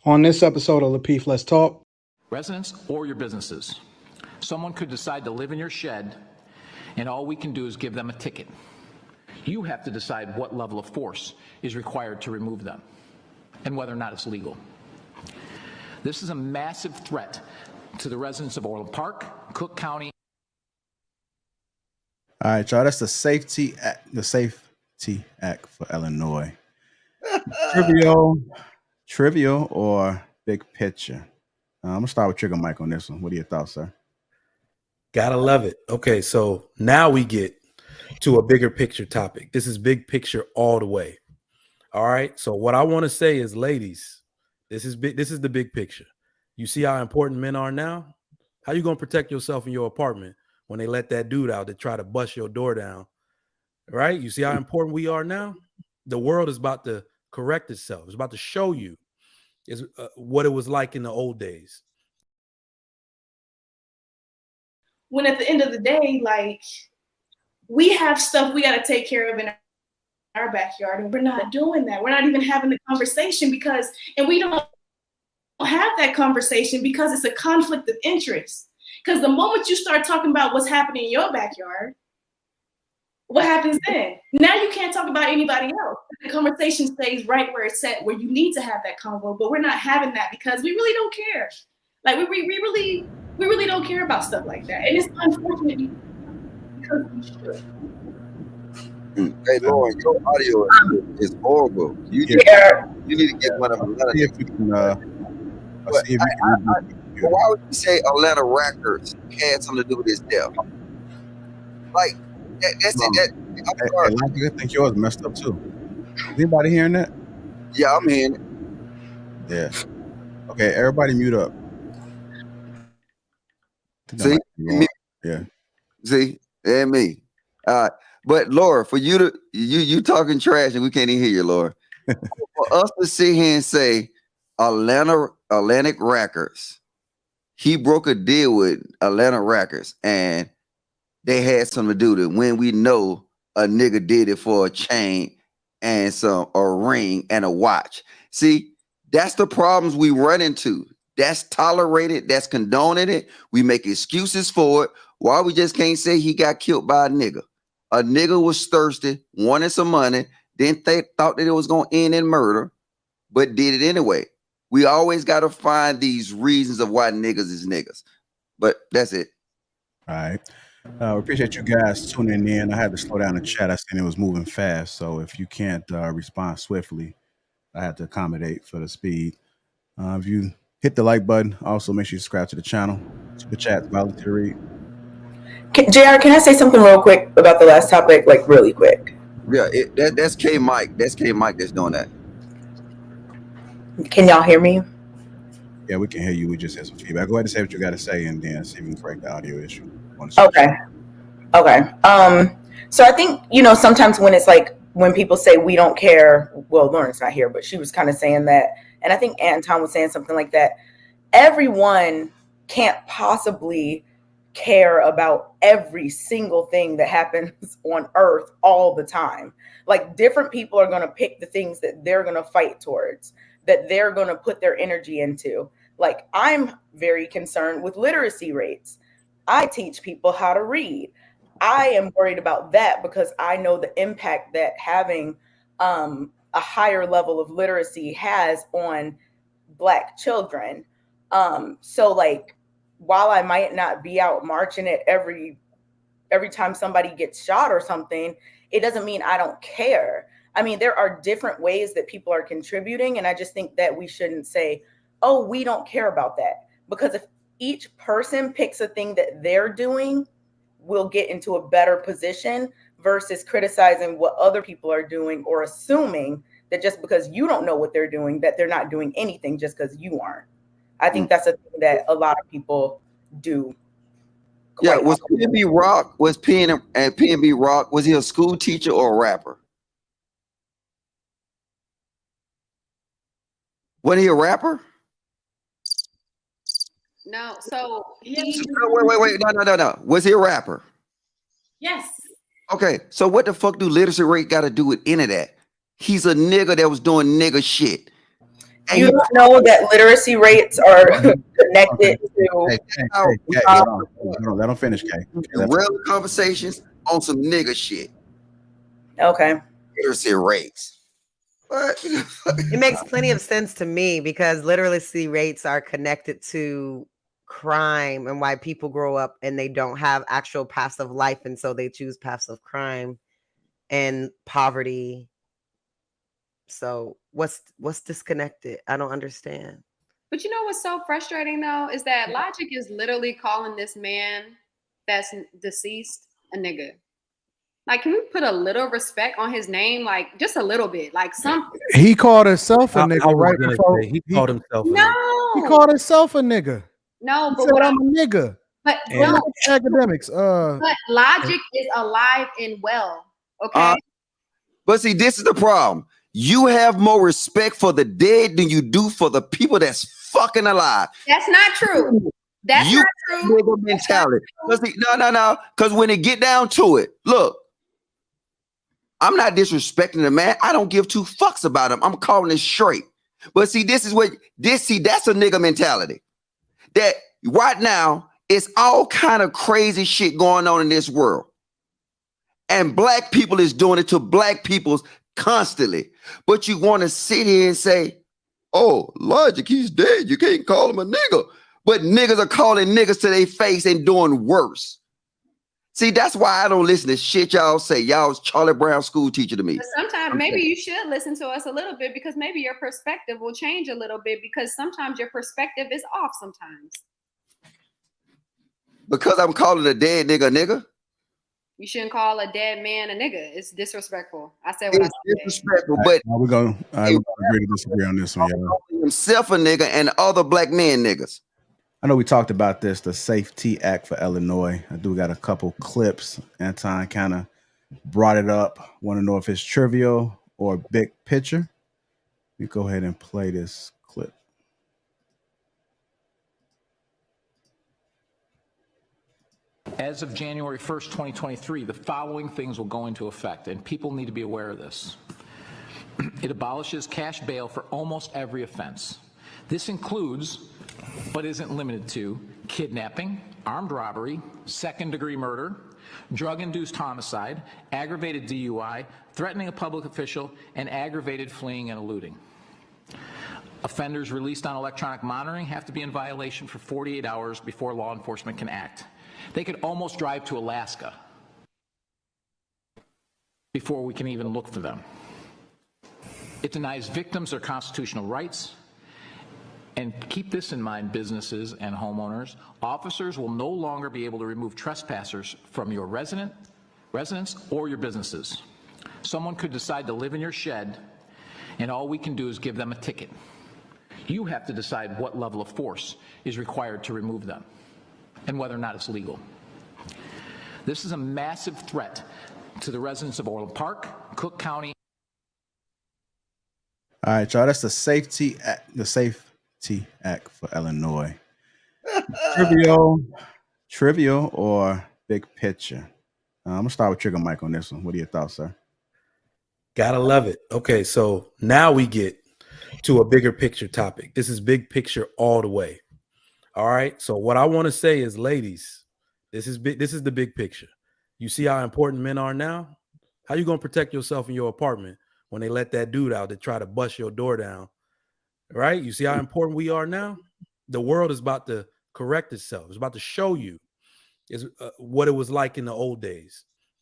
On this episode of Lapeef, Let's Talk. Residents or your businesses. Someone could decide to live in your shed, and all we can do is give them a ticket. You have to decide what level of force is required to remove them, and whether or not it's legal. This is a massive threat to the residents of Orland Park, Cook County. All right, y'all. That's the Safety Act for Illinois. Trivial or big picture? I'm gonna start with Trigger Mike on this one. What are your thoughts, sir? Gotta love it. Okay, so now we get to a bigger picture topic. This is big picture all the way. All right. So what I want to say is, ladies, this is big. This is the big picture. You see how important men are now? How you gonna protect yourself in your apartment when they let that dude out to try to bust your door down? Right? You see how important we are now? The world is about to correct itself. It's about to show you is what it was like in the old days. When at the end of the day, like, we have stuff we got to take care of in our backyard, and we're not doing that. We're not even having the conversation and we don't have that conversation because it's a conflict of interest. Because the moment you start talking about what's happening in your backyard, what happens then? Now you can't talk about anybody else. The conversation stays right where it's at, where you need to have that convo, but we're not having that because we really don't care. Like we really don't care about stuff like that, and it's unfortunate because we should. Hey, Lauren, your audio is horrible. You need to get one of them. See if you can. Why would you say Atlanta Records had something to do with his death? Like that's it. I'm sorry. I think yours messed up too. Is anybody hearing that? Yeah, I'm hearing it. Yeah. Okay, everybody mute up. See, yeah. See, and me. But Laura, for you talking trash and we can't even hear you, Laura. For us to sit here and say Atlantic Records, he broke a deal with Atlanta Records, and they had something to do with it when we know a nigga did it for a chain and a ring and a watch. See, that's the problems we run into. That's tolerated. That's condoning it. We make excuses for it. Why we just can't say he got killed by a nigga? A nigga was thirsty, wanted some money, thought that it was going to end in murder, but did it anyway. We always got to find these reasons of why niggas is niggas. But that's it. All right. We appreciate you guys tuning in. I had to slow down the chat. I seen it was moving fast. So if you can't respond swiftly, I had to accommodate for the speed. If you hit the like button, also make sure you subscribe to the channel. Super chat, voluntary. JR, can I say something real quick about the last topic? Like really quick. Yeah, that's K Mike. That's K Mike that's doing that. Can y'all hear me? Yeah, we can hear you. We just had some feedback. Go ahead and say what you got to say, and then see if we can correct the audio issue. Okay. So I think, sometimes when it's like, when people say we don't care, well, Lauren's not here, but she was kind of saying that. And I think Anton was saying something like that. Everyone can't possibly care about every single thing that happens on earth all the time. Like, different people are going to pick the things that they're going to fight towards, that they're going to put their energy into. Like, I'm very concerned with literacy rates. I teach people how to read. I am worried about that because I know the impact that having a higher level of literacy has on Black children. So like, while I might not be out marching at every time somebody gets shot or something, it doesn't mean I don't care. I mean, there are different ways that people are contributing. And I just think that we shouldn't say, oh, we don't care about that. Because if each person picks a thing that they're doing, we'll get into a better position versus criticizing what other people are doing or assuming that just because you don't know what they're doing, that they're not doing anything just because you aren't. I think that's a thing that a lot of people do. Yeah, was PNB Rock, PNB Rock, was he a school teacher or a rapper? Was he a rapper? No, so wait. No. Was he a rapper? Yes. Okay, so what the fuck do literacy rate got to do with any of that? He's a nigga that was doing nigga shit. You don't know that literacy rates are connected to. Let them finish, Kay. Real conversations on some nigga shit. Okay. Literacy rates. What? It makes plenty of sense to me because literacy rates are connected to crime and why people grow up and they don't have actual passive life, and so they choose passive crime and poverty. So what's disconnected? I don't understand. But you know what's so frustrating though is that Logic is literally calling this man that's deceased a nigga. Like, can we put a little respect on his name? Like, just a little bit. Like, something. He called himself a nigga right before. He called himself. He called himself a nigga. No, He but said, what I'm a nigga. But no, academics. But Logic is alive and well. Okay. But see, this is the problem. You have more respect for the dead than you do for the people that's fucking alive. That's not true. That's not true. Mentality. No. Because when it get down to it, look, I'm not disrespecting the man. I don't give two fucks about him. I'm calling it straight. But see, that's a nigga mentality. That right now, it's all kind of crazy shit going on in this world. And black people is doing it to black peoples constantly. But you want to sit here and say, oh, Logic, he's dead. You can't call him a nigga. But niggas are calling niggas to their face and doing worse. See, that's why I don't listen to shit y'all say. Y'all's Charlie Brown school teacher to me. But sometimes maybe you should listen to us a little bit because maybe your perspective will change a little bit because sometimes your perspective is off sometimes. Because I'm calling a dead nigga a nigga? You shouldn't call a dead man a nigga. It's disrespectful. I said what I said. Disrespectful, but we're gonna agree to disagree on this one, y'all. Himself a nigga and other black men niggas. I know we talked about this, the Safety Act for Illinois. I do got a couple clips. Anton kind of brought it up. Want to know if it's trivial or big picture? We go ahead and play this clip. As of January 1st, 2023, the following things will go into effect, and people need to be aware of this. It abolishes cash bail for almost every offense. This includes, but isn't limited to, kidnapping, armed robbery, second-degree murder, drug-induced homicide, aggravated DUI, threatening a public official, and aggravated fleeing and eluding. Offenders released on electronic monitoring have to be in violation for 48 hours before law enforcement can act. They could almost drive to Alaska before we can even look for them. It denies victims their constitutional rights. And keep this in mind, businesses and homeowners. Officers will no longer be able to remove trespassers from your residence or your businesses. Someone could decide to live in your shed, and all we can do is give them a ticket. You have to decide what level of force is required to remove them and whether or not it's legal. This is a massive threat to the residents of Orland Park, Cook County. All right, y'all, that's the Safety Act for Illinois. Trivial or big picture? I'm gonna start with Trigger Mike on this one. What are your thoughts, sir? Gotta love it. Okay, so now we get to a bigger picture topic. This is big picture all the way. All right. So what I want to say is, ladies, this is big. This is the big picture. You see how important men are now? How you gonna protect yourself in your apartment when they let that dude out to try to bust your door down? Right? You see how important we are now? The world is about to correct itself. It's about to show you what it was like in the old days.